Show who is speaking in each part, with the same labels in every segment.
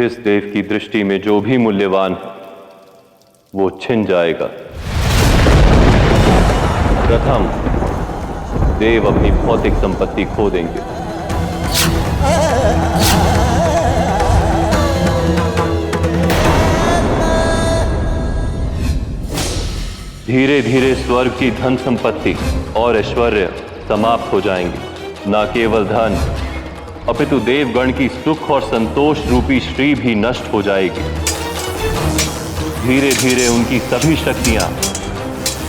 Speaker 1: जिस देव की दृष्टि में जो भी मूल्यवान है वो छिन जाएगा। प्रथम देव अपनी भौतिक संपत्ति खो देंगे, धीरे धीरे स्वर्ग की धन संपत्ति और ऐश्वर्य समाप्त हो जाएंगे। न केवल धन अपितु देवगण की सुख और संतोष रूपी श्री भी नष्ट हो जाएगी। धीरे धीरे उनकी सभी शक्तियां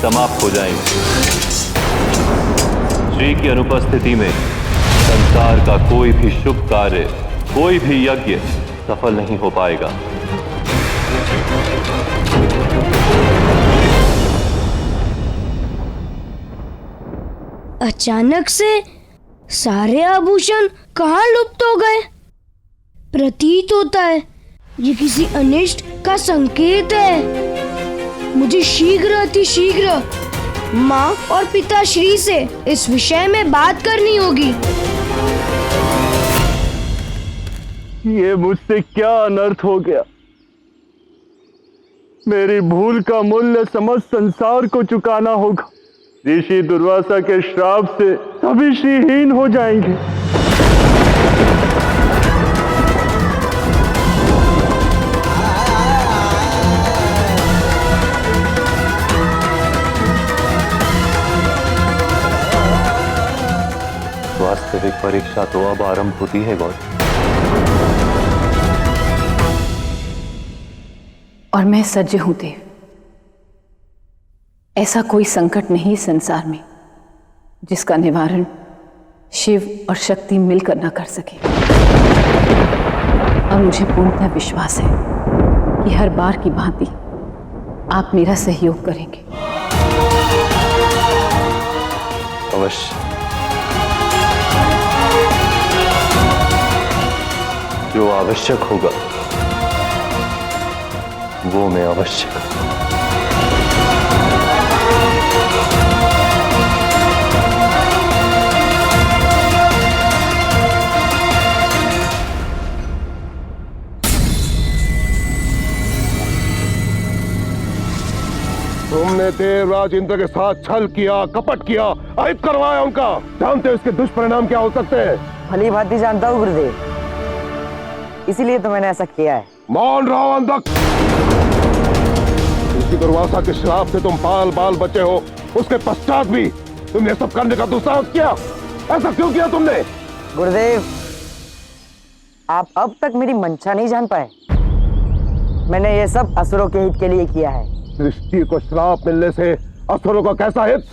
Speaker 1: समाप्त हो जाएंगी। श्री की अनुपस्थिति में संसार का कोई भी शुभ कार्य, कोई भी यज्ञ सफल नहीं हो पाएगा।
Speaker 2: अचानक से सारे आभूषण कहाँ लुप्त हो गए? प्रतीत होता है ये किसी अनिष्ट का संकेत है। मुझे शीघ्र अतिशीघ्र माँ और पिताश्री से इस विषय में बात करनी होगी।
Speaker 3: ये मुझसे क्या अनर्थ हो गया। मेरी भूल का मूल्य समस्त संसार को चुकाना होगा। ऋषि दुर्वासा के श्राप से सभी श्रीहीन हो जाएंगे।
Speaker 1: वास्तविक परीक्षा तो अब आरंभ होती है गौतम।
Speaker 4: और मैं सज्ज हूं देव। ऐसा कोई संकट नहीं संसार में जिसका निवारण शिव और शक्ति मिलकर न कर सके। और मुझे पूर्णतः विश्वास है कि हर बार की भांति आप मेरा सहयोग करेंगे।
Speaker 1: अवश्य। जो आवश्यक होगा वो मैं अवश्य करूंगा।
Speaker 5: तुमने देवराज इंद्र के साथ छल किया, कपट किया, अहित करवाया उनका। जानते हो इसके दुष्परिणाम क्या हो सकते हैं?
Speaker 6: भली भांति जानता हूँ गुरुदेव, इसीलिए तो मैंने ऐसा किया है।
Speaker 5: मौन रहो अंधक। ऋषि दुर्वासा के श्राप से तुम बाल बाल बचे हो, उसके पश्चात भी तुमने सब करने का दुस्साहस किया। ऐसा क्यों किया तुमने?
Speaker 6: गुरुदेव, आप अब तक मेरी मंशा नहीं जान पाए। मैंने ये सब असुरों के हित के लिए किया है।
Speaker 5: सृष्टि को श्राप मिलने से असुरों का कैसा हित?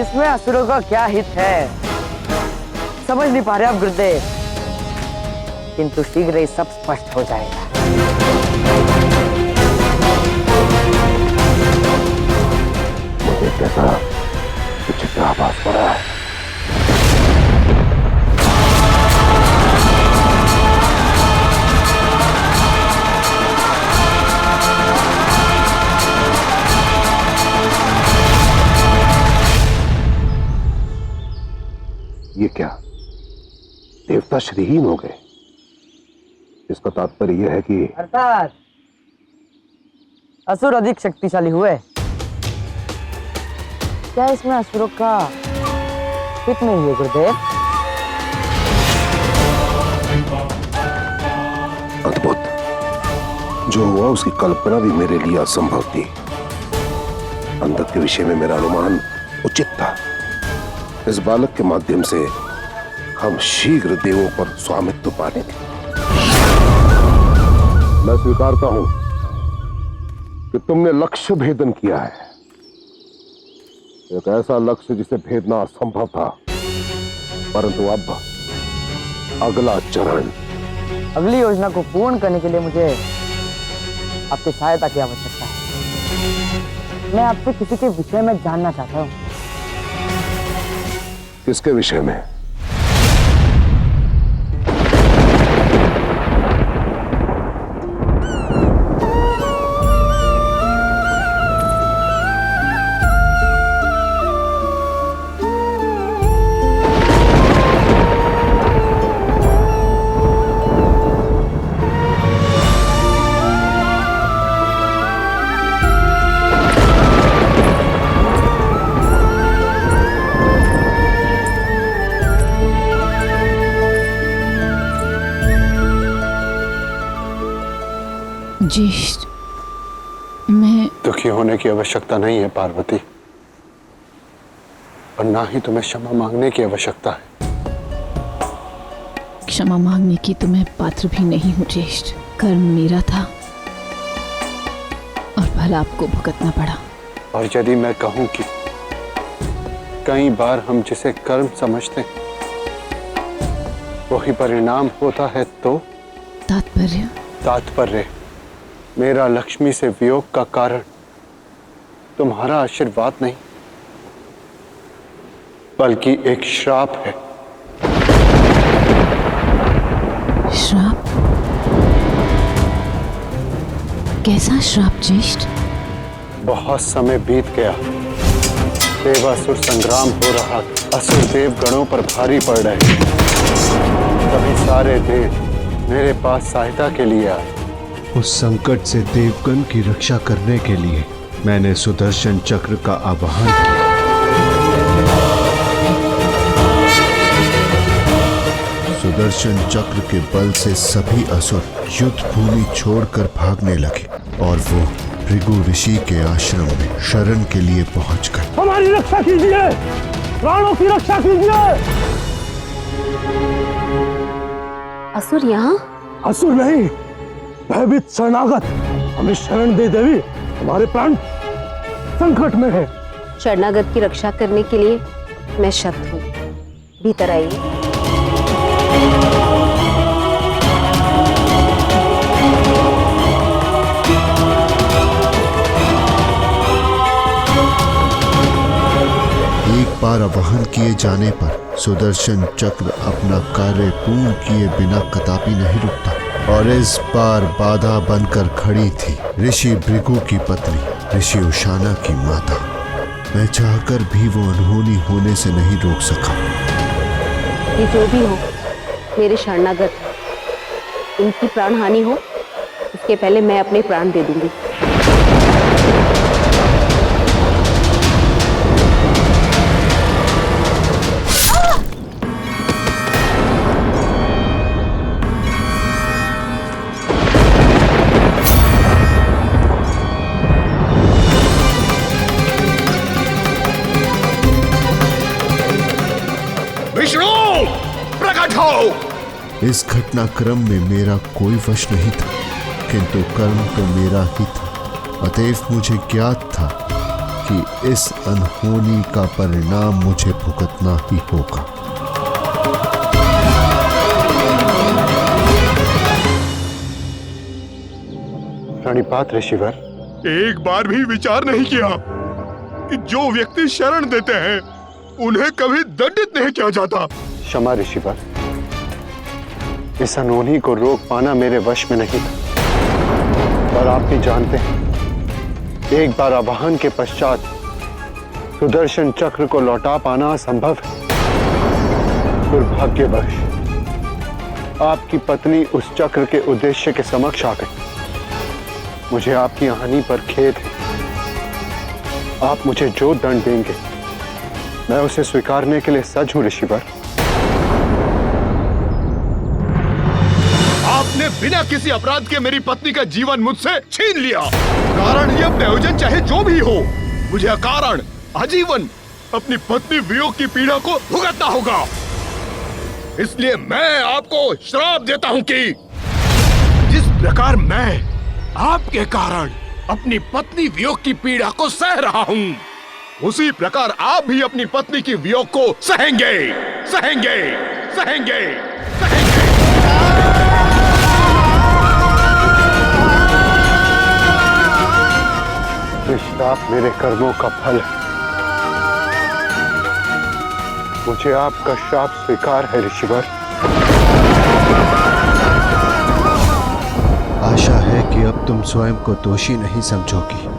Speaker 6: इसमें असुरों का क्या हित है समझ नहीं पा रहे आप गुरुदेव, किंतु शीघ्र ही सब स्पष्ट हो जाएगा।
Speaker 5: मुझे कैसा विचित्र आभास पड़ा है। ये क्या, देवता श्रीहीन हो गए? इसका तात्पर्य यह है कि
Speaker 6: अर्थात असुर अधिक शक्तिशाली हुए। क्या इसमें असुरों का हित नहीं है गुरुदेव?
Speaker 5: अद्भुत। जो हुआ उसकी कल्पना भी मेरे लिए असंभव थी। अंधक के विषय में मेरा अनुमान उचित था। इस बालक के माध्यम से हम शीघ्र देवों पर स्वामित्व पालेंगे। मैं स्वीकारता हूं कि तुमने लक्ष्य भेदन किया है, एक ऐसा लक्ष्य जिसे भेदना असंभव था। परंतु अब अगला चरण,
Speaker 6: अगली योजना को पूर्ण करने के लिए मुझे आपकी सहायता की आवश्यकता है। मैं आपसे किसी के विषय में जानना चाहता हूँ।
Speaker 5: किसके विषय में?
Speaker 4: ज्येष्ठ, मैं
Speaker 7: दुखी होने की आवश्यकता नहीं है पार्वती, और ना ही तुम्हें क्षमा मांगने की आवश्यकता है।
Speaker 4: क्षमा मांगने की तो मैं पात्र भी नहीं हूँ ज्येष्ठ। कर्म मेरा था और फल आपको भुगतना पड़ा।
Speaker 7: और यदि मैं कहूं कि कई बार हम जिसे कर्म समझते हैं वही परिणाम होता है, तो तात्पर्य मेरा लक्ष्मी से वियोग का कारण तुम्हारा आशीर्वाद नहीं बल्कि एक श्राप है।
Speaker 4: श्राप? कैसा श्राप ज्येष्ठ?
Speaker 7: बहुत समय बीत गया, देवासुर संग्राम हो रहा, असुर देव गणों पर भारी पड़ रहे। तभी सारे देव मेरे पास सहायता के लिए आए।
Speaker 8: उस संकट से देवगण की रक्षा करने के लिए मैंने सुदर्शन चक्र का आवाहन किया। सुदर्शन चक्र के बल से सभी असुर युद्ध भूमि छोड़कर भागने लगे और वो भृगु ऋषि के आश्रम में शरण के लिए पहुंच गए।
Speaker 3: हमारी रक्षा कीजिए, प्राणों की रक्षा कीजिए।
Speaker 9: असुर यहाँ?
Speaker 3: असुर नहीं, भयभीत शरणागत। हमें शरण दे देवी, हमारे प्राण संकट में है।
Speaker 9: शरणागत की रक्षा करने के लिए मैं शक्त हूँ। भीतर आइए।
Speaker 8: एक बार आवाहन किए जाने पर सुदर्शन चक्र अपना कार्य पूर्ण किए बिना कदापि नहीं रुकता, और इस बार बाधा बनकर खड़ी थी ऋषि भृगु की पत्नी ऋषि उशाना की माता। मैं चाहकर भी वो अनहोनी होने से नहीं रोक सका।
Speaker 9: ये जो भी हो, मेरे शरणागत हैं। इनकी प्राण हानि हो उसके पहले मैं अपने प्राण दे दूंगी।
Speaker 8: इस घटनाक्रम में मेरा कोई वश नहीं था, किंतु कर्म तो मेरा ही था। अतएव मुझे ज्ञात था कि इस अनहोनी का परिणाम मुझे भुगतना ही होगा।
Speaker 7: प्रणिपात ऋषिवर।
Speaker 3: एक बार भी विचार नहीं किया कि जो व्यक्ति शरण देते हैं उन्हें कभी दंडित नहीं किया जाता।
Speaker 7: क्षमा ऋषिवर, इस अनहोनी को रोक पाना मेरे वश में नहीं था। और आप भी जानते हैं, एक बार आवाहन के पश्चात सुदर्शन चक्र को लौटा पाना असंभव है। दुर्भाग्यवश आपकी पत्नी उस चक्र के उद्देश्य के समक्ष आ गई। मुझे आपकी हानि पर खेद है। आप मुझे जो दंड देंगे मैं उसे स्वीकारने के लिए सज हूं ऋषिवर।
Speaker 3: आपने बिना किसी अपराध के मेरी पत्नी का जीवन मुझसे छीन लिया। कारण या प्रयोजन चाहे जो भी हो, मुझे अकारण आजीवन अपनी पत्नी वियोग की पीड़ा को भुगतना होगा। इसलिए मैं आपको श्राप देता हूं कि जिस प्रकार मैं आपके कारण अपनी पत्नी वियोग की पीड़ा को सह रहा हूं, उसी प्रकार आप भी अपनी पत्नी की वियोग को सहेंगे, सहेंगे, सहेंगे, सहेंगे।
Speaker 7: श्राप मेरे कर्मों का फल है। मुझे आपका श्राप स्वीकार है ऋषिवर।
Speaker 8: आशा है कि अब तुम स्वयं को दोषी नहीं समझोगी।